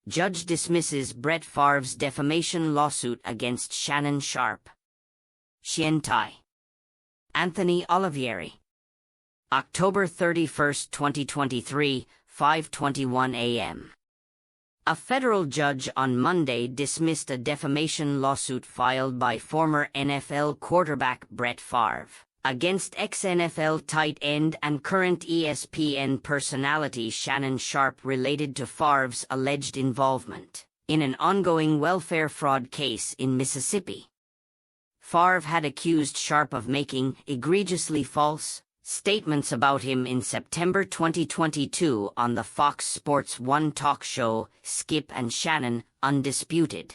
Judge dismisses Brett Favre's defamation lawsuit against Shannon Sharpe. Shantai. Anthony Olivieri. October 31, 2023, 5:21 a.m. A federal judge on Monday dismissed a defamation lawsuit filed by former NFL quarterback Brett Favre against ex-NFL tight end and current ESPN personality Shannon Sharpe related to Favre's alleged involvement in an ongoing welfare fraud case in Mississippi. Favre had accused Sharpe of making egregiously false statements about him in September 2022 on the Fox Sports 1 talk show Skip and Shannon, Undisputed.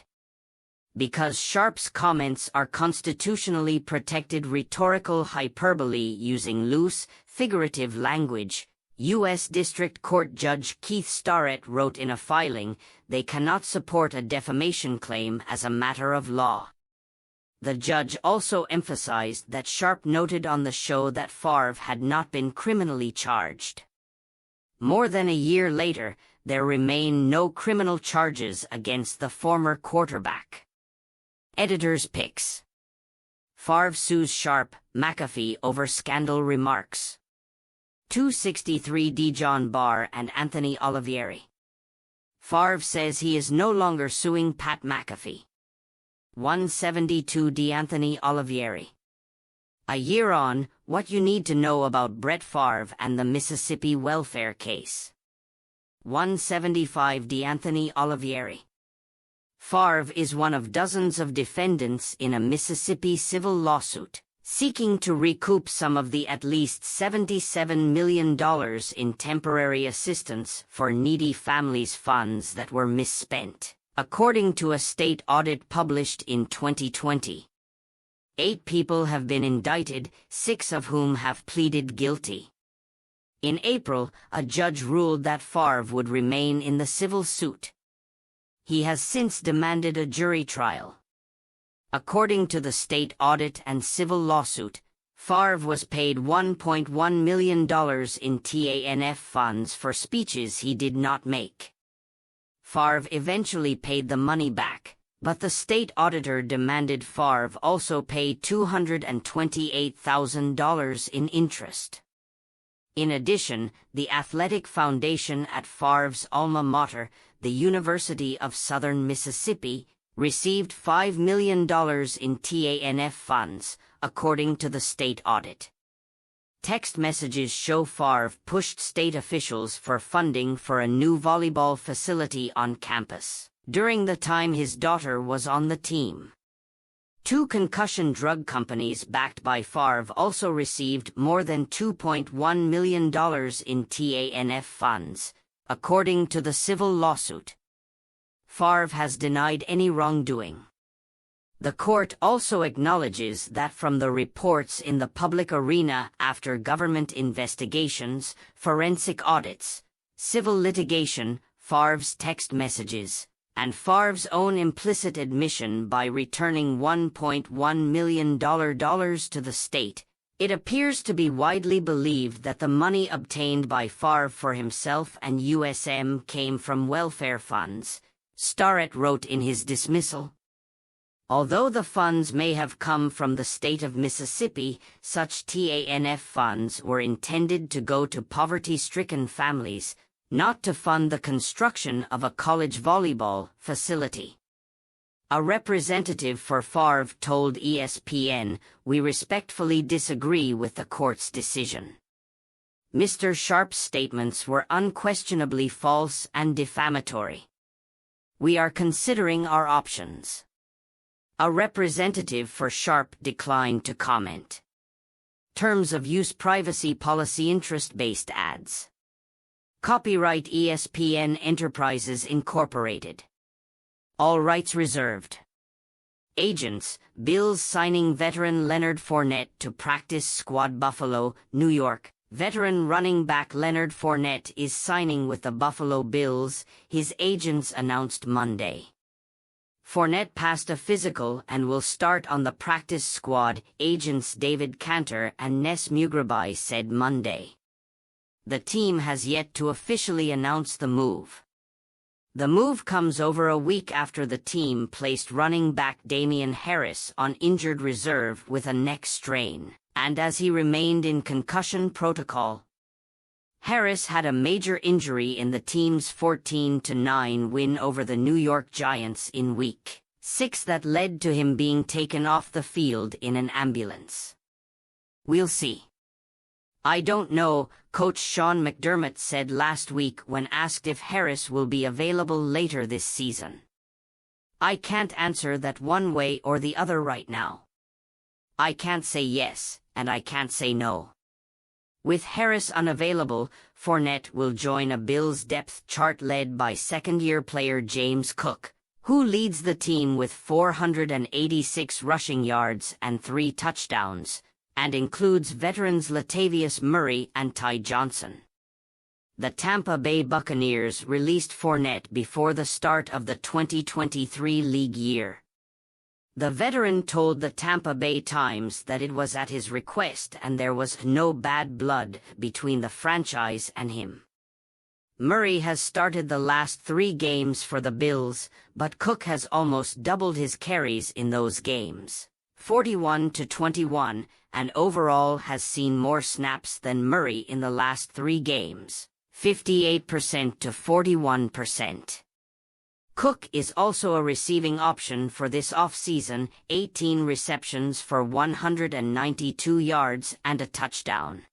Because Sharpe's comments are constitutionally protected rhetorical hyperbole using loose, figurative language, U.S. District Court Judge Keith Starrett wrote in a filing, they cannot support a defamation claim as a matter of law. The judge also emphasized that Sharpe noted on the show that Favre had not been criminally charged. More than a year later, there remain no criminal charges against the former quarterback. Editor's picks. Favre sues Sharpe, McAfee over scandal remarks. 263 D. John Barr and Anthony Olivieri. Favre says he is no longer suing Pat McAfee. 172 D. Anthony Olivieri. A year on, what you need to know about Brett Favre and the Mississippi welfare case. 175 D. Anthony Olivieri. Favre is one of dozens of defendants in a Mississippi civil lawsuit, seeking to recoup some of the at least $77 million in temporary assistance for needy families funds that were misspent, according to a state audit published in 2020. 8 people have been indicted, 6 of whom have pleaded guilty. In April, a judge ruled that Favre would remain in the civil suit. He has since demanded a jury trial. According to the state audit and civil lawsuit, Favre was paid $1.1 million in TANF funds for speeches he did not make. Favre eventually paid the money back, but the state auditor demanded Favre also pay $228,000 in interest. In addition, the athletic foundation at Favre's alma mater, the University of Southern Mississippi, received $5 million in TANF funds, according to the state audit. Text messages show Favre pushed state officials for funding for a new volleyball facility on campus during the time his daughter was on the team. 2 concussion drug companies backed by Favre also received more than $2.1 million in TANF funds, according to the civil lawsuit. Favre has denied any wrongdoing. The court also acknowledges that from the reports in the public arena after government investigations, forensic audits, civil litigation, Favre's text messages, and Favre's own implicit admission by returning $1.1 million to the state, it appears to be widely believed that the money obtained by Favre for himself and USM came from welfare funds, Starrett wrote in his dismissal. Although the funds may have come from the state of Mississippi, such TANF funds were intended to go to poverty-stricken families, not to fund the construction of a college volleyball facility. A representative for Favre told ESPN, "We respectfully disagree with the court's decision. Mr. Sharpe's statements were unquestionably false and defamatory. We are considering our options." A representative for Sharpe declined to comment. Terms of use privacy policy interest-based ads. Copyright ESPN Enterprises Incorporated. All rights reserved. Agents, Bills signing veteran Leonard Fournette to practice squad. Buffalo, New York. Veteran running back Leonard Fournette is signing with the Buffalo Bills, his agents announced Monday. Fournette passed a physical and will start on the practice squad, agents David Cantor and Nes Mugrabai said Monday. The team has yet to officially announce the move. The move comes over a week after the team placed running back Damian Harris on injured reserve with a neck strain, and as he remained in concussion protocol. Harris had a major injury in the team's 14-9 win over the New York Giants in Week 6 that led to him being taken off the field in an ambulance. "We'll see. I don't know," Coach Sean McDermott said last week when asked if Harris will be available later this season. "I can't answer that one way or the other right now. I can't say yes, and I can't say no." With Harris unavailable, Fournette will join a Bills depth chart led by second-year player James Cook, who leads the team with 486 rushing yards and 3 touchdowns, and includes veterans Latavius Murray and Ty Johnson. The Tampa Bay Buccaneers released Fournette before the start of the 2023 league year. The veteran told the Tampa Bay Times that it was at his request and there was no bad blood between the franchise and him. Murray has started the last 3 games for the Bills, but Cook has almost doubled his carries in those games, 41-21, and overall has seen more snaps than Murray in the last 3 games, 58% to 41%. Cook is also a receiving option for this offseason, 18 receptions for 192 yards and a touchdown.